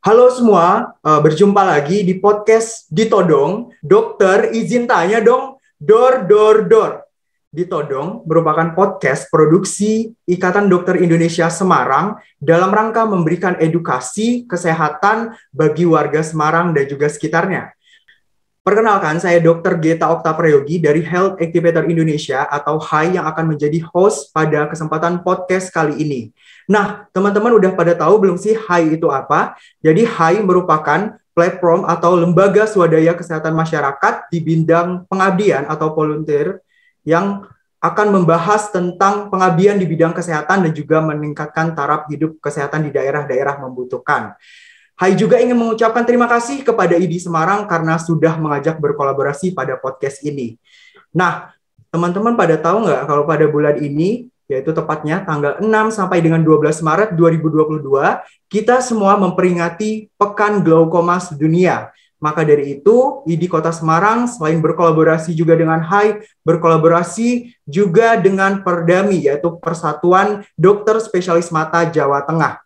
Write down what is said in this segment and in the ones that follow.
Halo semua, berjumpa lagi di podcast Ditodong. Dokter, izin tanya dong, dor. Ditodong merupakan podcast produksi Ikatan Dokter Indonesia Semarang dalam rangka memberikan edukasi kesehatan bagi warga Semarang dan juga sekitarnya. Perkenalkan, saya Dr. Geta Oktaprayogi dari Health Activator Indonesia atau HAI yang akan menjadi host pada kesempatan podcast kali ini. Nah, teman-teman udah pada tahu belum sih HAI itu apa? Jadi HAI merupakan platform atau lembaga swadaya kesehatan masyarakat di bidang pengabdian atau volunteer yang akan membahas tentang pengabdian di bidang kesehatan dan juga meningkatkan taraf hidup kesehatan di daerah-daerah membutuhkan. Hai juga ingin mengucapkan terima kasih kepada IDI Semarang karena sudah mengajak berkolaborasi pada podcast ini. Nah, teman-teman pada tahu nggak kalau pada bulan ini, yaitu tepatnya tanggal 6 sampai dengan 12 Maret 2022, kita semua memperingati Pekan Glaukoma Sedunia. Maka dari itu, IDI Kota Semarang selain berkolaborasi juga dengan HAI, berkolaborasi juga dengan Perdami, yaitu Persatuan Dokter Spesialis Mata Jawa Tengah.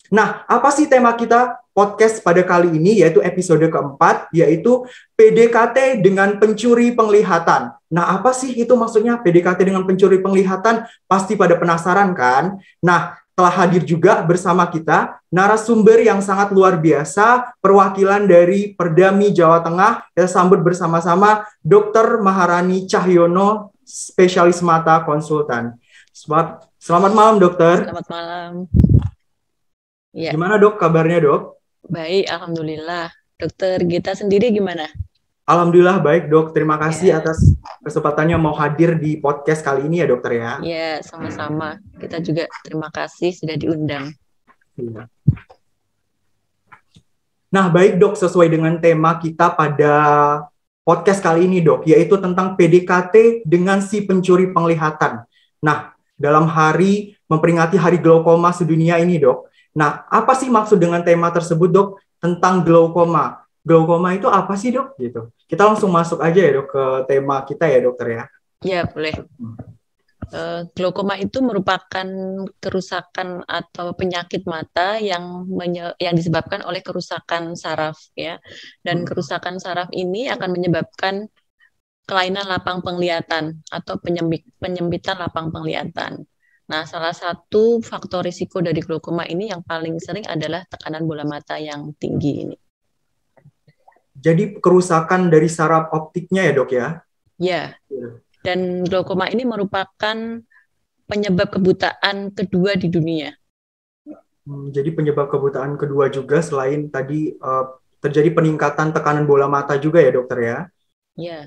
Nah, apa sih tema kita podcast pada kali ini, yaitu episode keempat, yaitu PDKT dengan pencuri penglihatan. Nah, apa sih itu maksudnya PDKT dengan pencuri penglihatan? Pasti pada penasaran kan? Nah, telah hadir juga bersama kita narasumber yang sangat luar biasa, perwakilan dari Perdami Jawa Tengah. Kita sambut bersama-sama Dr. Maharani Cahyono, spesialis mata konsultan. Selamat malam, dokter. Selamat malam. Ya. Gimana dok, kabarnya dok? Baik, alhamdulillah. Dokter Gita sendiri gimana? Alhamdulillah baik dok, terima kasih atas kesempatannya mau hadir di podcast kali ini ya dokter ya. Ya, sama-sama. Kita juga terima kasih sudah diundang. Ya. Nah baik dok, sesuai dengan tema kita pada podcast kali ini dok, yaitu tentang PDKT dengan si pencuri penglihatan. Nah, dalam hari memperingati Hari Glaukoma Sedunia ini dok, nah, apa sih maksud dengan tema tersebut, Dok? Tentang glaukoma. Glaukoma itu apa sih, Dok? Gitu. Kita langsung masuk aja ya, Dok, ke tema kita ya, Dokter ya. Ya, boleh. Glaukoma itu merupakan kerusakan atau penyakit mata yang disebabkan oleh kerusakan saraf ya. Dan kerusakan saraf ini akan menyebabkan kelainan lapang penglihatan atau penyempitan lapang penglihatan. Nah, salah satu faktor risiko dari glaukoma ini yang paling sering adalah tekanan bola mata yang tinggi ini. Jadi kerusakan dari saraf optiknya ya dok ya? Ya, dan glaukoma ini merupakan penyebab kebutaan kedua di dunia. Jadi penyebab kebutaan kedua juga selain tadi terjadi peningkatan tekanan bola mata juga ya dokter ya? Ya.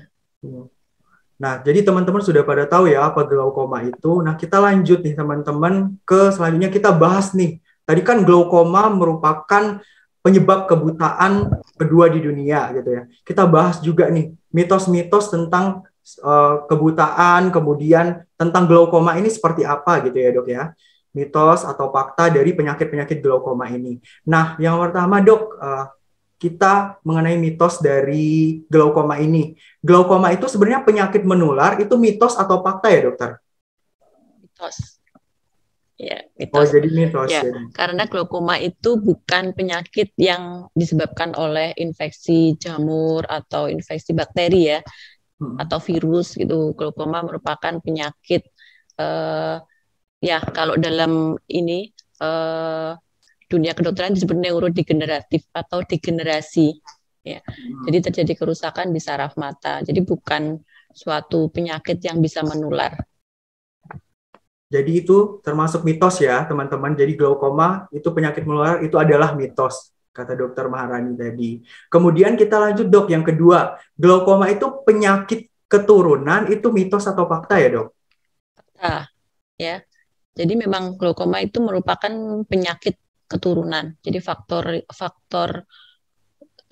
Nah, jadi teman-teman sudah pada tahu ya apa glaukoma itu. Nah, kita lanjut nih teman-teman ke selanjutnya kita bahas nih. Tadi kan glaukoma merupakan penyebab kebutaan kedua di dunia gitu ya. Kita bahas juga nih mitos-mitos tentang kebutaan, kemudian tentang glaukoma ini seperti apa gitu ya dok ya. Mitos atau fakta dari penyakit-penyakit glaukoma ini. Nah, yang pertama dok, kita mengenai mitos dari glaukoma ini. Glaukoma itu sebenarnya penyakit menular, itu mitos atau fakta ya dokter? Mitos. Ya, mitos. Oh, jadi mitos. Ya, karena glaukoma itu bukan penyakit yang disebabkan oleh infeksi jamur atau infeksi bakteri ya, atau virus gitu. Glaukoma merupakan penyakit ya kalau dalam ini dunia kedokteran disebut neurodegeneratif atau degenerasi ya. Jadi terjadi kerusakan di saraf mata. Jadi bukan suatu penyakit yang bisa menular. Jadi itu termasuk mitos ya, teman-teman. Jadi glaukoma itu penyakit menular, itu adalah mitos, kata dokter Maharani tadi. Kemudian kita lanjut dok, yang kedua. Glaukoma itu penyakit keturunan, itu mitos atau fakta ya dok? Fakta, ya. Jadi memang glaukoma itu merupakan penyakit keturunan. Jadi faktor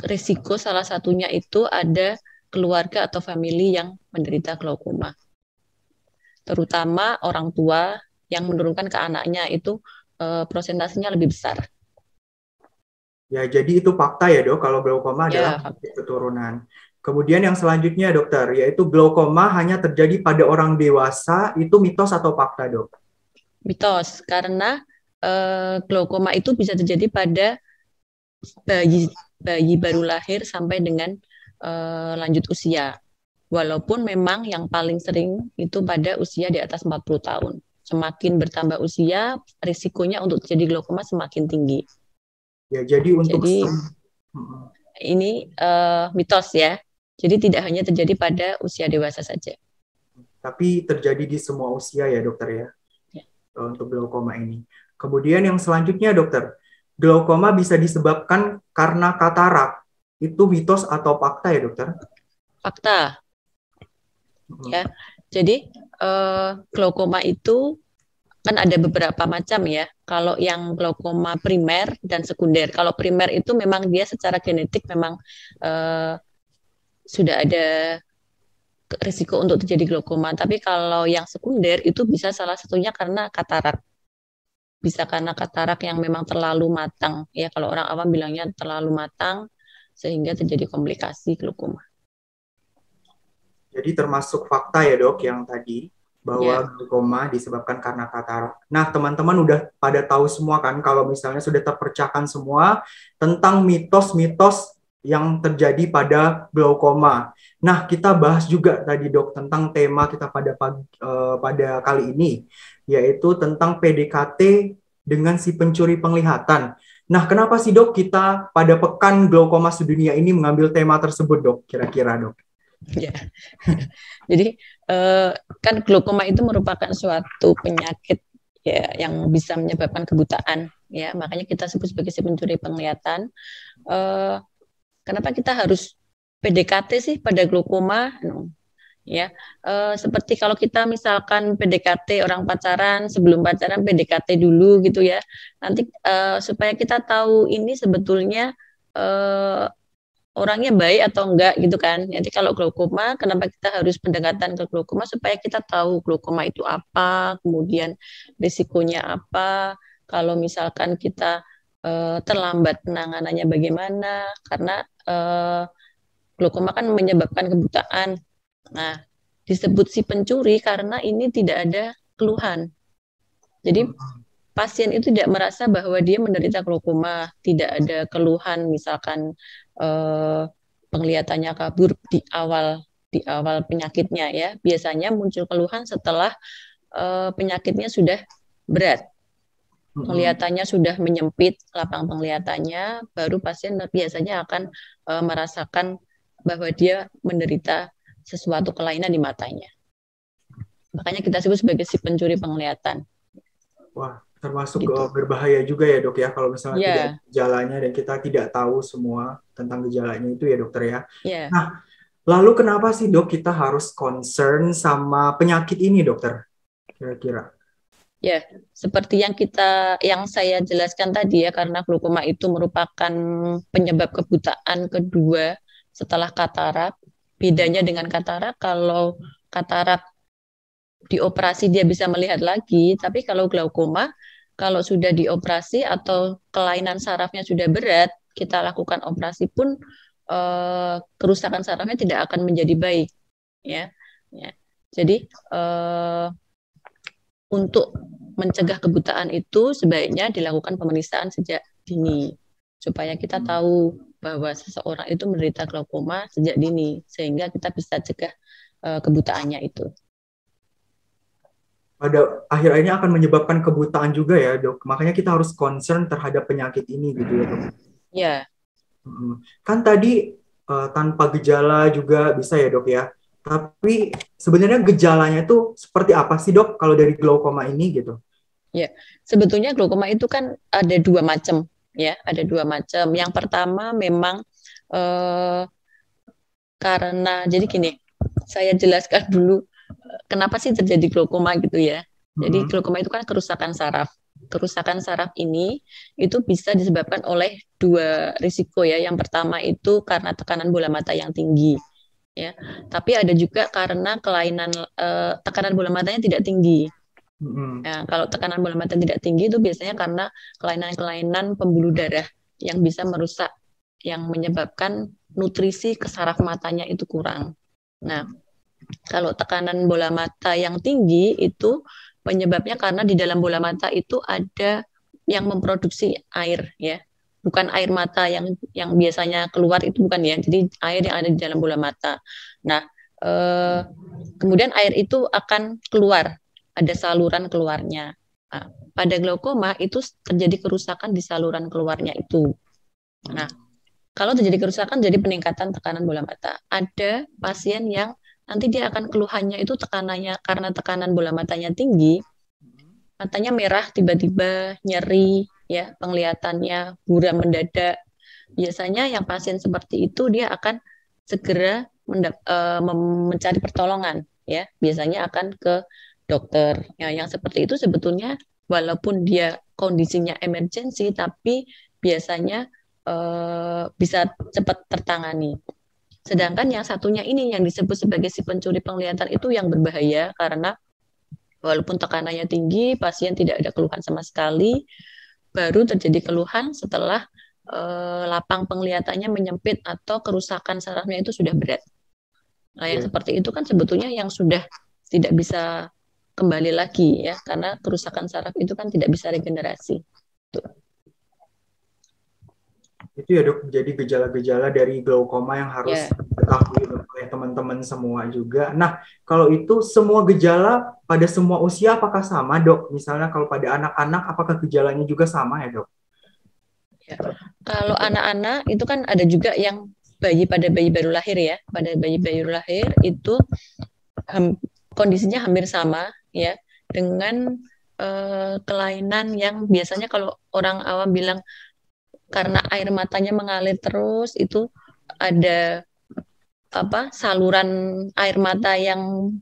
risiko salah satunya itu ada keluarga atau famili yang menderita glaukoma. Terutama orang tua yang menurunkan ke anaknya itu prosentasenya lebih besar. Ya, jadi itu fakta ya dok, kalau glaukoma adalah penyakit keturunan. Kemudian yang selanjutnya dokter, yaitu glaukoma hanya terjadi pada orang dewasa, itu mitos atau fakta dok? Mitos, karena glaukoma itu bisa terjadi pada bayi baru lahir sampai dengan lanjut usia. Walaupun memang yang paling sering itu pada usia di atas 40 tahun. Semakin bertambah usia, risikonya untuk terjadi glaukoma semakin tinggi. Ya, jadi untuk Jadi ini mitos ya. Jadi tidak hanya terjadi pada usia dewasa saja. Tapi terjadi di semua usia ya dokter ya, Ya. Untuk glaukoma ini. Kemudian yang selanjutnya dokter, glaukoma bisa disebabkan karena katarak. Itu mitos atau fakta ya dokter? Fakta. Ya, jadi glaukoma itu kan ada beberapa macam ya. Kalau yang glaukoma primer dan sekunder. Kalau primer itu memang dia secara genetik memang sudah ada risiko untuk terjadi glaukoma. Tapi kalau yang sekunder itu bisa salah satunya karena katarak. Bisa karena katarak yang memang terlalu matang. Ya, kalau orang awam bilangnya terlalu matang sehingga terjadi komplikasi glaukoma. Jadi termasuk fakta ya dok yang tadi bahwa glaukoma disebabkan karena katarak. Nah teman-teman udah pada tahu semua kan kalau misalnya sudah terpecahkan semua tentang mitos-mitos yang terjadi pada glaukoma. Nah kita bahas juga tadi dok tentang tema kita pada kali ini yaitu tentang PDKT dengan si pencuri penglihatan. Nah kenapa sih dok kita pada pekan glaukoma sedunia ini mengambil tema tersebut dok kira-kira dok? Ya, jadi kan glaukoma itu merupakan suatu penyakit ya yang bisa menyebabkan kebutaan ya, makanya kita sebut sebagai si pencuri penglihatan. Kenapa kita harus PDKT sih pada glaukoma? Ya, seperti kalau kita misalkan PDKT orang pacaran, sebelum pacaran PDKT dulu gitu ya, nanti supaya kita tahu ini sebetulnya orangnya baik atau enggak gitu kan. Jadi kalau glaukoma, kenapa kita harus pendekatan ke glaukoma supaya kita tahu glaukoma itu apa, kemudian risikonya apa. Kalau misalkan kita terlambat penanganannya bagaimana, karena glaukoma kan menyebabkan kebutaan. Nah, disebut si pencuri karena ini tidak ada keluhan. Jadi pasien itu tidak merasa bahwa dia menderita glaukoma, tidak ada keluhan, misalkan penglihatannya kabur di awal penyakitnya ya. Biasanya muncul keluhan setelah penyakitnya sudah berat, penglihatannya sudah menyempit lapang penglihatannya, baru pasien biasanya akan merasakan bahwa dia menderita sesuatu kelainan di matanya. Makanya kita sebut sebagai si pencuri penglihatan. Wah, termasuk gitu. Berbahaya juga ya dok ya kalau misalnya tidak ada gejalanya dan kita tidak tahu semua tentang gejalanya itu ya dokter ya. Nah, lalu kenapa sih dok kita harus concern sama penyakit ini dokter? Kira-kira? Ya, seperti yang saya jelaskan tadi ya, karena glaukoma itu merupakan penyebab kebutaan kedua setelah katarak. Bedanya dengan katarak, kalau katarak dioperasi dia bisa melihat lagi, tapi kalau glaukoma, kalau sudah dioperasi atau kelainan sarafnya sudah berat, kita lakukan operasi pun kerusakan sarafnya tidak akan menjadi baik, ya. Jadi untuk mencegah kebutaan itu sebaiknya dilakukan pemeriksaan sejak dini supaya kita tahu bahwa seseorang itu menderita glaukoma sejak dini sehingga kita bisa cegah kebutaannya itu. Pada akhirnya akan menyebabkan kebutaan juga ya dok. Makanya kita harus concern terhadap penyakit ini gitu ya dok. Ya. Kan tadi tanpa gejala juga bisa ya dok ya. Tapi sebenarnya gejalanya itu seperti apa sih dok kalau dari glaukoma ini gitu? Ya, sebetulnya glaukoma itu kan ada dua macam ya, ada dua macam. Yang pertama memang karena jadi gini, saya jelaskan dulu kenapa sih terjadi glaukoma gitu ya. Jadi glaukoma itu kan kerusakan saraf. Kerusakan saraf ini itu bisa disebabkan oleh dua risiko ya. Yang pertama itu karena tekanan bola mata yang tinggi. Ya, tapi ada juga karena kelainan tekanan bola matanya tidak tinggi. Nah, kalau tekanan bola mata tidak tinggi itu biasanya karena kelainan-kelainan pembuluh darah yang bisa merusak, yang menyebabkan nutrisi ke saraf matanya itu kurang. Nah, kalau tekanan bola mata yang tinggi itu penyebabnya karena di dalam bola mata itu ada yang memproduksi air ya. bukan air mata yang biasanya keluar itu bukan ya. Jadi air yang ada di dalam bola mata. Nah, kemudian air itu akan keluar, ada saluran keluarnya. Nah, pada glaukoma itu terjadi kerusakan di saluran keluarnya itu. Nah, kalau terjadi kerusakan jadi peningkatan tekanan bola mata. Ada pasien yang nanti dia akan keluhannya itu tekanannya karena tekanan bola matanya tinggi, matanya merah tiba-tiba, nyeri, ya penglihatannya buram mendadak. Biasanya yang pasien seperti itu dia akan segera mencari pertolongan, ya biasanya akan ke dokter. Ya, yang seperti itu sebetulnya walaupun dia kondisinya emergensi, tapi biasanya bisa cepat tertangani. Sedangkan yang satunya ini yang disebut sebagai si pencuri penglihatan itu yang berbahaya karena walaupun tekanannya tinggi, pasien tidak ada keluhan sama sekali, baru terjadi keluhan setelah lapang penglihatannya menyempit atau kerusakan sarafnya itu sudah berat. Nah, yang seperti itu kan sebetulnya yang sudah tidak bisa kembali lagi ya, karena kerusakan saraf itu kan tidak bisa regenerasi. Tuh. Itu ya dok, jadi gejala-gejala dari glaukoma yang harus diketahui oleh teman-teman semua juga. Nah, kalau itu semua gejala pada semua usia apakah sama dok? Misalnya kalau pada anak-anak apakah gejalanya juga sama ya dok? Ya. Kalau anak-anak itu kan ada juga yang pada bayi baru lahir ya. Pada bayi baru lahir itu kondisinya hampir sama ya, dengan kelainan yang biasanya kalau orang awam bilang karena air matanya mengalir terus, itu ada saluran air mata yang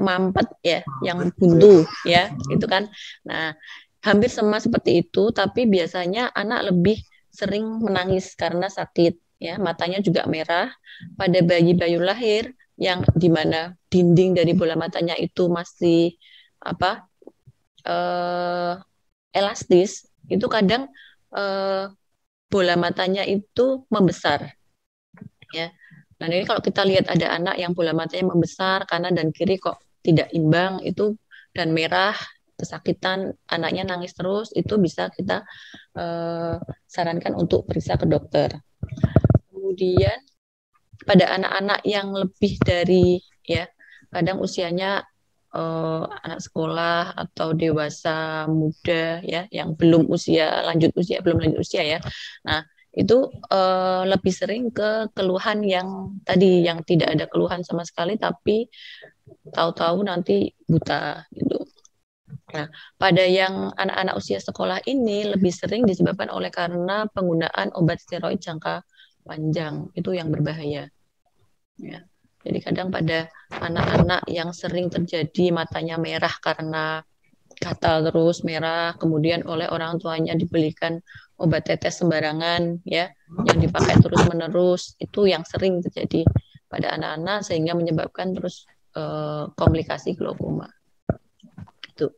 mampet ya, yang buntu ya, itu kan. Nah, hampir sama seperti itu, tapi biasanya anak lebih sering menangis karena sakit ya, matanya juga merah. Pada bayi baru lahir yang dimana dinding dari bola matanya itu masih elastis, itu kadang bola matanya itu membesar ya. Nah, ini kalau kita lihat ada anak yang bola matanya membesar kanan dan kiri kok tidak imbang itu dan merah, kesakitan, anaknya nangis terus, itu bisa kita sarankan untuk periksa ke dokter. Kemudian pada anak-anak yang lebih dari ya, kadang usianya anak sekolah atau dewasa muda ya, yang belum lanjut usia ya. Nah, itu lebih sering ke keluhan yang tadi, yang tidak ada keluhan sama sekali tapi tahu-tahu nanti buta gitu. Nah, pada yang anak-anak usia sekolah ini lebih sering disebabkan oleh karena penggunaan obat steroid jangka panjang, itu yang berbahaya. Ya. Jadi kadang pada anak-anak yang sering terjadi matanya merah karena gatal terus merah, kemudian oleh orang tuanya dibelikan obat tetes sembarangan ya, yang dipakai terus-menerus, itu yang sering terjadi pada anak-anak sehingga menyebabkan terus komplikasi glaukoma. Itu.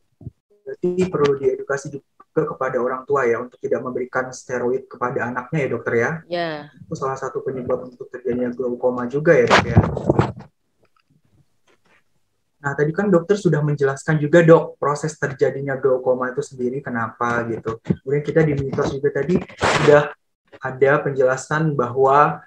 Berarti perlu diedukasi juga kepada orang tua ya untuk tidak memberikan steroid kepada anaknya ya dokter ya. Ya. Itu salah satu penyebab untuk terjadinya glaukoma juga ya dok ya. Nah, tadi kan dokter sudah menjelaskan juga dok proses terjadinya glaukoma itu sendiri kenapa gitu. Kemudian kita di mitos juga tadi sudah ada penjelasan bahwa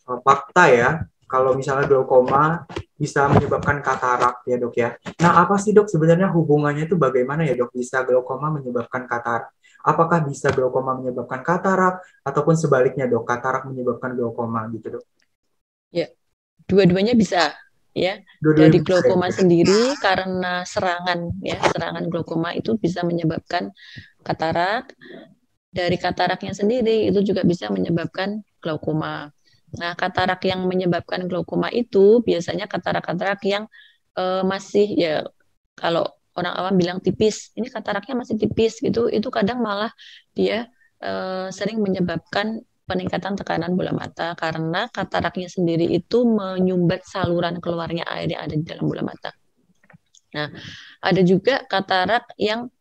fakta ya kalau misalnya glaukoma bisa menyebabkan katarak ya dok ya. Nah, apa sih dok sebenarnya hubungannya itu bagaimana ya dok bisa glaukoma menyebabkan katarak? Apakah bisa glaukoma menyebabkan katarak ataupun sebaliknya dok, katarak menyebabkan glaukoma gitu dok? Ya, dua-duanya bisa ya. Dari glaukoma sendiri karena serangan glaukoma itu bisa menyebabkan katarak. Dari kataraknya sendiri itu juga bisa menyebabkan glaukoma. Nah, katarak yang menyebabkan glaukoma itu biasanya katarak-katarak yang masih ya, kalau orang awam bilang tipis, ini kataraknya masih tipis gitu, itu kadang malah dia sering menyebabkan peningkatan tekanan bola mata karena kataraknya sendiri itu menyumbat saluran keluarnya air yang ada di dalam bola mata. Nah, ada juga katarak yang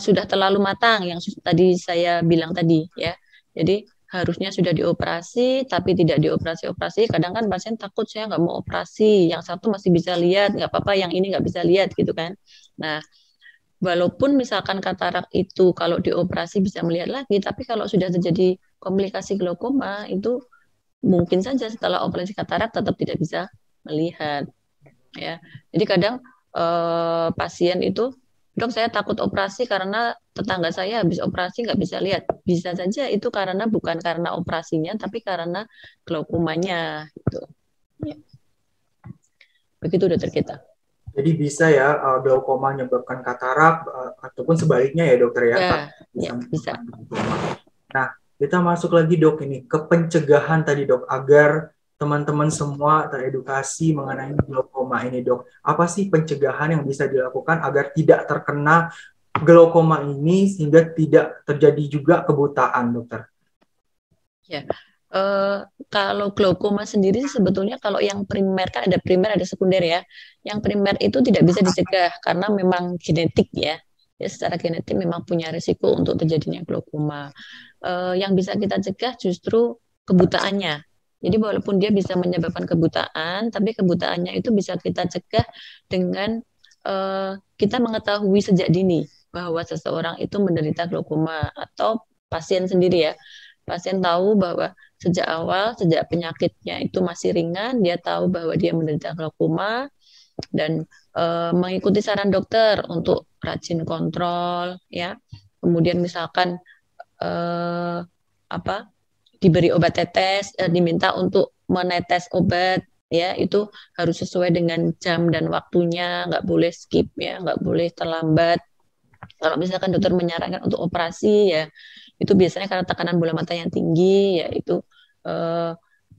sudah terlalu matang, yang tadi saya bilang tadi ya. Jadi harusnya sudah dioperasi tapi tidak dioperasi. Kadang kan pasien takut, saya nggak mau operasi, yang satu masih bisa lihat, nggak apa-apa, yang ini nggak bisa lihat gitu kan. Nah, walaupun misalkan katarak itu kalau dioperasi bisa melihat lagi, tapi kalau sudah terjadi komplikasi glaukoma itu mungkin saja setelah operasi katarak tetap tidak bisa melihat. Ya, jadi kadang pasien itu, dok saya takut operasi karena tetangga saya habis operasi nggak bisa lihat. Bisa saja itu karena bukan karena operasinya, tapi karena glaukomanya. Gitu. Ya. Begitu dokter kita. Jadi bisa ya glaukoma menyebabkan katarak ataupun sebaliknya ya dokter ya. Ya, bisa. Nah, kita masuk lagi dok ini ke pencegahan tadi dok agar teman-teman semua teredukasi mengenai glaukoma ini dok. Apa sih pencegahan yang bisa dilakukan agar tidak terkena glaukoma ini sehingga tidak terjadi juga kebutaan dokter? Ya, kalau glaukoma sendiri sebetulnya kalau yang primer kan ada primer ada sekunder ya. Yang primer itu tidak bisa dicegah karena memang genetik ya. Ya secara genetik memang punya risiko untuk terjadinya glaukoma. Yang bisa kita cegah justru kebutaannya. Jadi walaupun dia bisa menyebabkan kebutaan, tapi kebutaannya itu bisa kita cegah dengan kita mengetahui sejak dini bahwa seseorang itu menderita glaukoma atau pasien sendiri ya. Pasien tahu bahwa sejak awal, sejak penyakitnya itu masih ringan, dia tahu bahwa dia menderita glaukoma dan mengikuti saran dokter untuk rajin kontrol, ya. Kemudian misalkan diberi obat tetes, diminta untuk menetes obat, ya itu harus sesuai dengan jam dan waktunya, nggak boleh skip ya, nggak boleh terlambat. Kalau misalkan dokter menyarankan untuk operasi ya itu biasanya karena tekanan bola mata yang tinggi, ya itu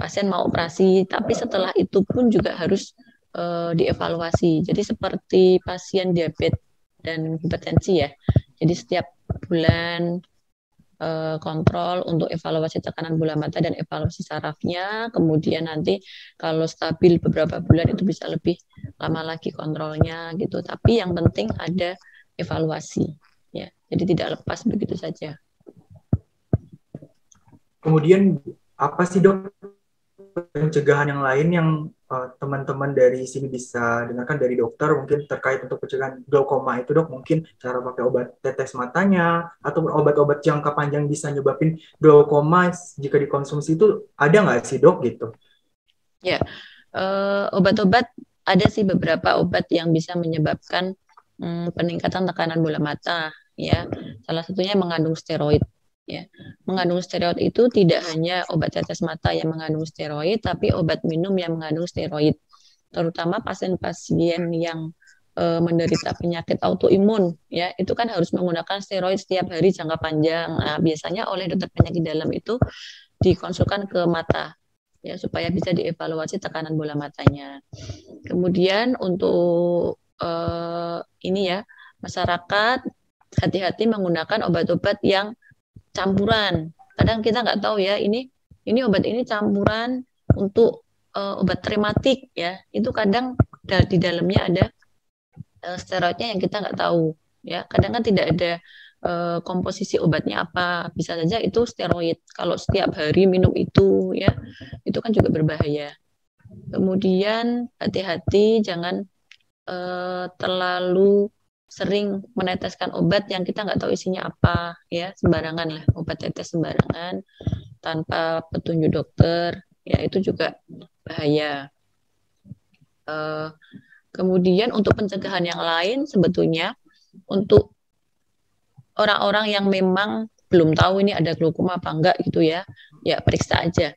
pasien mau operasi, tapi setelah itu pun juga harus dievaluasi. Jadi seperti pasien diabetes dan hipertensi ya. Jadi setiap bulan kontrol untuk evaluasi tekanan bola mata dan evaluasi sarafnya. Kemudian nanti kalau stabil beberapa bulan itu bisa lebih lama lagi kontrolnya gitu. Tapi yang penting ada evaluasi ya. Jadi tidak lepas begitu saja. Kemudian apa sih dok pencegahan yang lain yang teman-teman dari sini bisa dengarkan dari dokter mungkin terkait untuk pencegahan glaukoma itu dok, mungkin cara pakai obat tetes matanya atau obat-obat jangka panjang bisa nyebabin glaukoma jika dikonsumsi itu ada nggak sih dok gitu? Ya, obat-obat ada sih beberapa obat yang bisa menyebabkan peningkatan tekanan bola mata ya. Salah satunya mengandung steroid. Ya. Mengandung steroid itu tidak hanya obat tetes mata yang mengandung steroid, tapi obat minum yang mengandung steroid. Terutama pasien-pasien yang menderita penyakit autoimun, ya itu kan harus menggunakan steroid setiap hari jangka panjang. Nah, biasanya oleh dokter penyakit dalam itu dikonsulkan ke mata, ya supaya bisa dievaluasi tekanan bola matanya. Kemudian untuk ini ya masyarakat hati-hati menggunakan obat-obat yang campuran. Kadang kita nggak tahu ya ini obat ini campuran untuk obat rematik ya. Itu kadang di dalamnya ada steroidnya yang kita nggak tahu ya. Kadang kan tidak ada komposisi obatnya apa. Bisa saja itu steroid. Kalau setiap hari minum itu ya, itu kan juga berbahaya. Kemudian hati-hati jangan terlalu sering meneteskan obat yang kita nggak tahu isinya apa ya, sembarangan lah, obat tetes sembarangan tanpa petunjuk dokter ya itu juga bahaya. Kemudian untuk pencegahan yang lain sebetulnya untuk orang-orang yang memang belum tahu ini ada glaukoma apa enggak gitu ya periksa aja.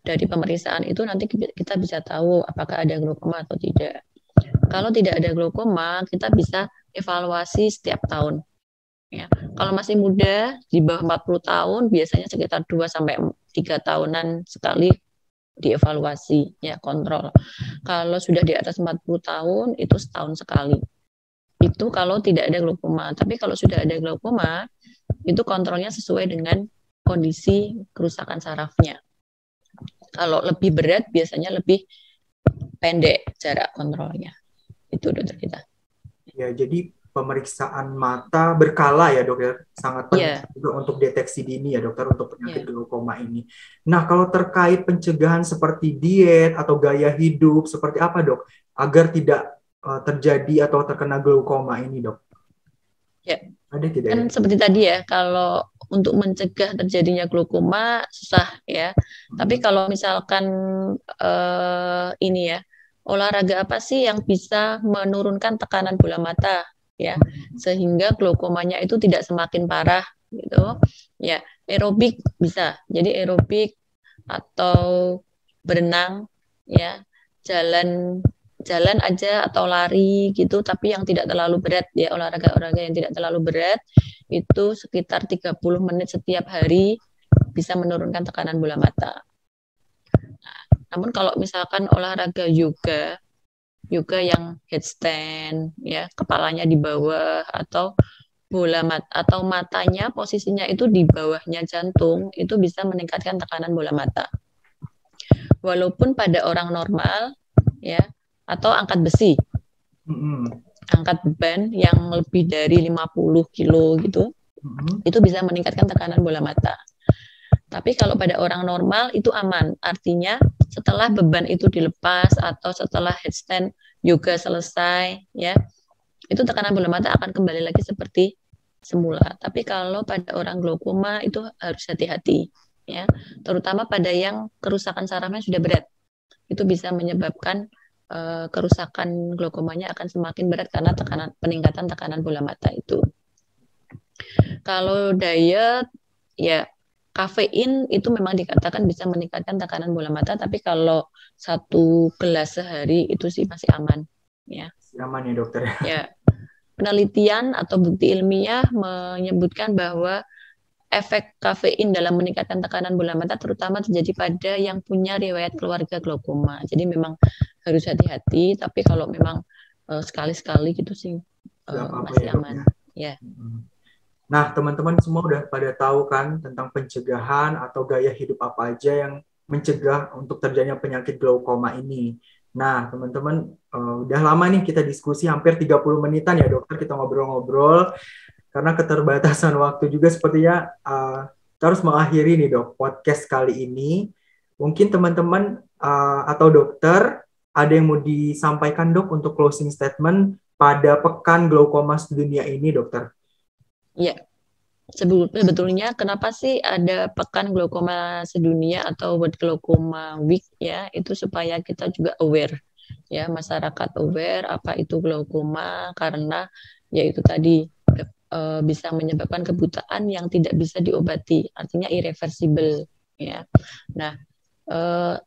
Dari pemeriksaan itu nanti kita bisa tahu apakah ada glaukoma atau tidak. Kalau tidak ada glaukoma, kita bisa evaluasi setiap tahun. Ya. Kalau masih muda, di bawah 40 tahun, biasanya sekitar 2-3 tahunan sekali dievaluasi, ya kontrol. Kalau sudah di atas 40 tahun, itu setahun sekali. Itu kalau tidak ada glaukoma. Tapi kalau sudah ada glaukoma, itu kontrolnya sesuai dengan kondisi kerusakan sarafnya. Kalau lebih berat, biasanya lebih pendek jarak kontrolnya. Itu dokter kita. Ya, jadi pemeriksaan mata berkala ya dok ya, sangat penting juga untuk deteksi dini ya dokter untuk penyakit glaukoma ini. Nah kalau terkait pencegahan seperti diet atau gaya hidup seperti apa dok agar tidak terjadi atau terkena glaukoma ini dok? Ya, Ada tidak kan ya? seperti tadi ya, kalau untuk mencegah terjadinya glaukoma susah ya. Tapi kalau misalkan ini ya, olahraga apa sih yang bisa menurunkan tekanan bola mata ya, sehingga glaukomanya itu tidak semakin parah gitu. Ya, aerobik bisa. Jadi aerobik atau berenang ya, jalan jalan aja atau lari gitu, tapi yang tidak terlalu berat ya, olahraga-olahraga yang tidak terlalu berat itu sekitar 30 menit setiap hari bisa menurunkan tekanan bola mata. Namun kalau misalkan olahraga yoga, yoga yang headstand ya, kepalanya di bawah atau bola mata atau matanya posisinya itu di bawahnya jantung, itu bisa meningkatkan tekanan bola mata. Walaupun pada orang normal ya, atau angkat besi, angkat beban yang lebih dari 50 kilo gitu, itu bisa meningkatkan tekanan bola mata. Tapi kalau pada orang normal itu aman. Artinya setelah beban itu dilepas atau setelah headstand yoga selesai ya, itu tekanan bola mata akan kembali lagi seperti semula. Tapi kalau pada orang glaukoma itu harus hati-hati ya, terutama pada yang kerusakan sarafnya sudah berat. Itu bisa menyebabkan kerusakan glaukomanya akan semakin berat karena peningkatan tekanan bola mata itu. Kalau diet ya, kafein itu memang dikatakan bisa meningkatkan tekanan bola mata, tapi kalau 1 gelas sehari itu sih masih aman ya. Aman ya dokter ya. Ya, penelitian atau bukti ilmiah menyebutkan bahwa efek kafein dalam meningkatkan tekanan bola mata terutama terjadi pada yang punya riwayat keluarga glaukoma. Jadi memang harus hati-hati, tapi kalau memang sekali-sekali gitu sih masih ya, aman. Ya. Nah, teman-teman semua udah pada tahu kan tentang pencegahan atau gaya hidup apa aja yang mencegah untuk terjadinya penyakit glaukoma ini. Nah, teman-teman, udah lama nih kita diskusi, hampir 30 menitan ya dokter, kita ngobrol-ngobrol. Karena keterbatasan waktu juga sepertinya kita harus mengakhiri nih dok podcast kali ini. Mungkin teman-teman atau dokter ada yang mau disampaikan dok untuk closing statement pada Pekan Glaukoma Sedunia ini dokter? Iya, sebetulnya kenapa sih ada Pekan Glaukoma Sedunia atau World Glaucoma Week ya, itu supaya kita juga aware ya, masyarakat aware apa itu glaukoma, karena yaitu tadi bisa menyebabkan kebutaan yang tidak bisa diobati, artinya irreversible ya. Nah,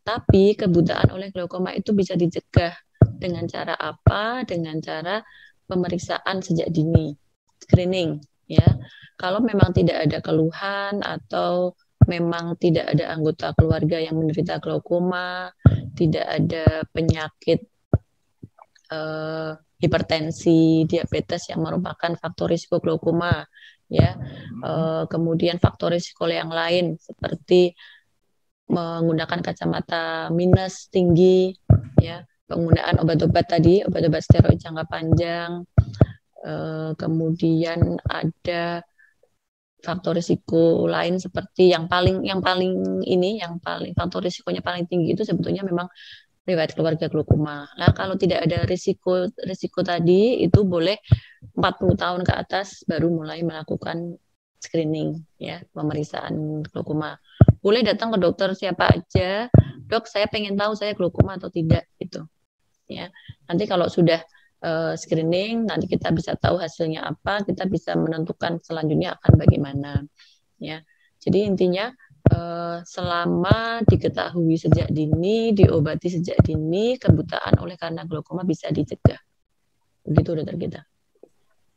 tapi kebutaan oleh glaukoma itu bisa dicegah dengan cara apa? Dengan cara pemeriksaan sejak dini, screening ya. Kalau memang tidak ada keluhan atau memang tidak ada anggota keluarga yang menderita glaukoma, tidak ada penyakit hipertensi, diabetes yang merupakan faktor risiko glaukoma ya. Kemudian faktor risiko yang lain seperti menggunakan kacamata minus tinggi ya, penggunaan obat-obat tadi, obat-obat steroid jangka panjang, kemudian ada faktor risiko lain seperti yang paling faktor risikonya paling tinggi itu sebetulnya memang riwayat keluarga glaukoma. Nah, kalau tidak ada risiko tadi, itu boleh 40 tahun ke atas baru mulai melakukan screening ya, pemeriksaan glaukoma. Boleh datang ke dokter siapa aja, dok saya pengen tahu saya glaukoma atau tidak gitu. Ya. Nanti kalau sudah screening, nanti kita bisa tahu hasilnya apa, kita bisa menentukan selanjutnya akan bagaimana. Ya. Jadi intinya selama diketahui sejak dini, diobati sejak dini, kebutaan oleh karena glaukoma bisa dicegah. Begitu dokter kita.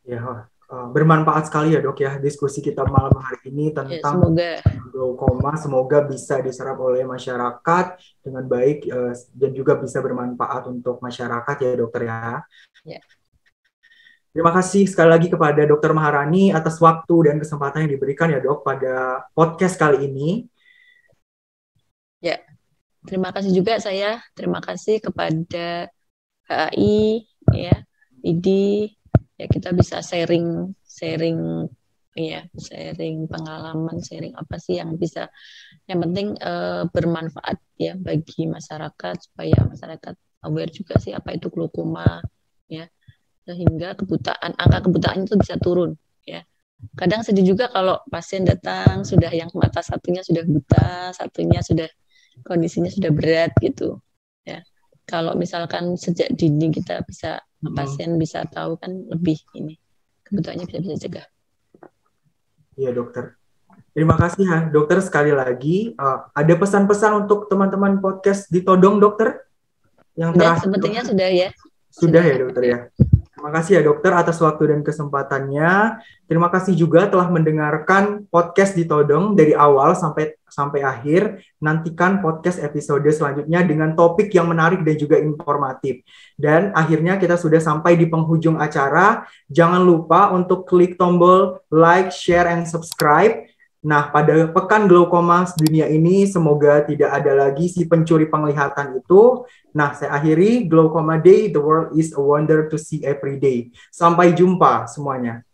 Ya, bermanfaat sekali ya dok ya diskusi kita malam hari ini tentang glaukoma. Semoga bisa diserap oleh masyarakat dengan baik dan juga bisa bermanfaat untuk masyarakat ya dokter ya. Ya. Terima kasih sekali lagi kepada Dr. Maharani atas waktu dan kesempatan yang diberikan ya dok pada podcast kali ini. Ya, terima kasih juga saya. Terima kasih kepada HAI, ya, ID, ya kita bisa sharing ya, sharing pengalaman, sharing apa sih yang bisa, yang penting bermanfaat ya bagi masyarakat supaya masyarakat aware juga sih apa itu glaukoma ya, sehingga angka kebutaan itu bisa turun Kadang sedih juga kalau pasien datang sudah yang mata satunya sudah buta, satunya sudah kondisinya sudah berat gitu. Ya. Kalau misalkan sejak dini kita bisa pasien bisa tahu kan lebih ini kebutuhannya bisa cegah. Iya dokter. Terima kasih ya dokter sekali lagi. Ada pesan-pesan untuk teman-teman podcast Ditodong dokter? Yang terakhir. Sepertinya dokter. Sudah ya. Sudah ya dokter ya. Terima kasih ya dokter atas waktu dan kesempatannya. Terima kasih juga telah mendengarkan podcast Ditodong dari awal sampai akhir. Nantikan podcast episode selanjutnya dengan topik yang menarik dan juga informatif. Dan akhirnya kita sudah sampai di penghujung acara. Jangan lupa untuk klik tombol like, share, and subscribe. Nah, pada Pekan Glaukoma Dunia ini semoga tidak ada lagi si pencuri penglihatan itu. Nah, saya akhiri Glaukoma Day, the world is a wonder to see every day. Sampai jumpa semuanya.